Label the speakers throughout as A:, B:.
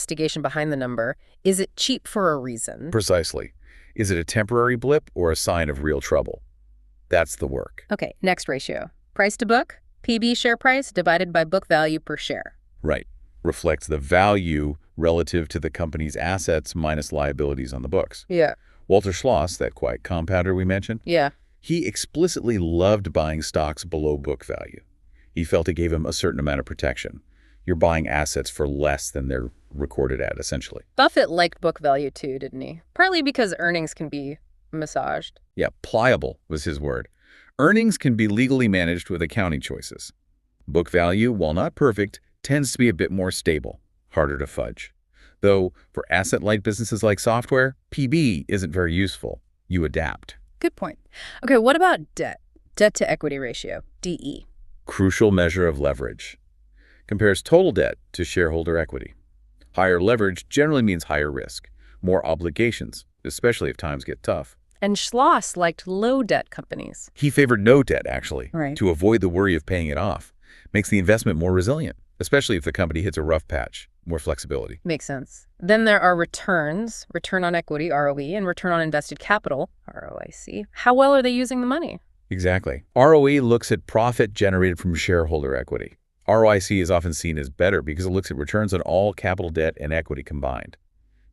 A: investigation behind the number. Is it cheap for a reason?
B: Precisely. Is it a temporary blip or a sign of real trouble? That's the work.
A: Okay, next ratio. Price to book, PB share price divided by book value per share.
B: Right. Reflects the value relative to the company's assets minus liabilities on the books.
A: Yeah.
B: Walter Schloss, that quiet compounder we mentioned,
A: Yeah.
B: he explicitly loved buying stocks below book value. He felt it gave him a certain amount of protection. You're buying assets for less than they're recorded at, essentially.
A: Buffett liked book value too, didn't he? Partly because earnings can be massaged.
B: Yeah, pliable was his word. Earnings can be legally managed with accounting choices. Book value, while not perfect, tends to be a bit more stable, harder to fudge. Though, for asset-light businesses like software, PB isn't very useful. You adapt.
A: Good point. Okay, what about debt? Debt to equity ratio, DE.
B: Crucial measure of leverage. Compares total debt to shareholder equity. Higher leverage generally means higher risk, more obligations, especially if times get tough.
A: And Schloss liked low-debt companies.
B: He favored no debt, actually,
A: Right.
B: to avoid the worry of paying it off. Makes the investment more resilient, especially if the company hits a rough patch. More flexibility.
A: Makes sense. Then there are returns, return on equity, ROE, and return on invested capital, ROIC. How well are they using the money?
B: Exactly. ROE looks at profit generated from shareholder equity. ROIC is often seen as better because it looks at returns on all capital debt and equity combined.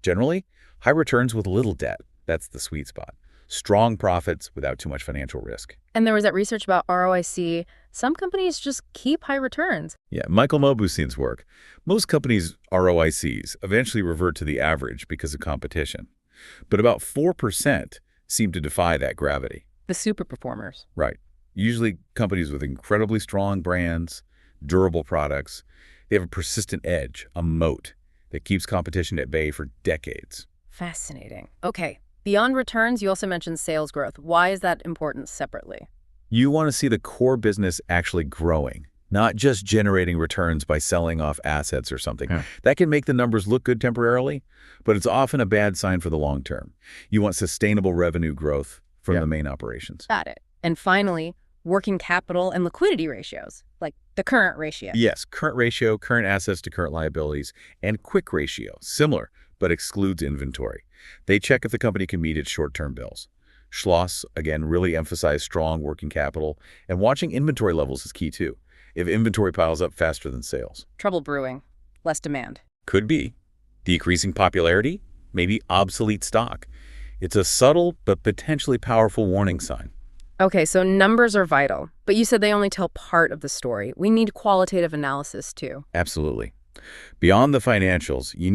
B: Generally, high returns with little debt. That's the sweet spot. Strong profits without too much financial risk.
A: And there was that research about ROIC. Some companies just keep high returns.
B: Yeah, Michael Mobusin's work. Most companies' ROICs eventually revert to the average because of competition. But about 4% seem to defy that gravity.
A: The super performers.
B: Right. Usually companies with incredibly strong brands, durable products. They have a persistent edge, a moat, that keeps competition at bay for decades.
A: Fascinating. Okay. Beyond returns, you also mentioned sales growth. Why is that important separately?
B: You want to see the core business actually growing, not just generating returns by selling off assets or something.
C: Yeah.
B: That can make the numbers look good temporarily, but it's often a bad sign for the long term. You want sustainable revenue growth from
C: Yeah.
B: the main operations.
A: Got it. And finally, working capital and liquidity ratios, like the current ratio.
B: Yes, current ratio, current assets to current liabilities, and quick ratio, similar, but excludes inventory. They check if the company can meet its short-term bills. Schloss, again, really emphasized strong working capital, and watching inventory levels is key too. If inventory piles up faster than sales.
A: Trouble brewing. Less demand.
B: Could be. Decreasing popularity, maybe obsolete stock. It's a subtle but potentially powerful warning sign.
A: Okay, so numbers are vital, but you said they only tell part of the story. We need qualitative analysis too.
B: Absolutely. Beyond the financials, you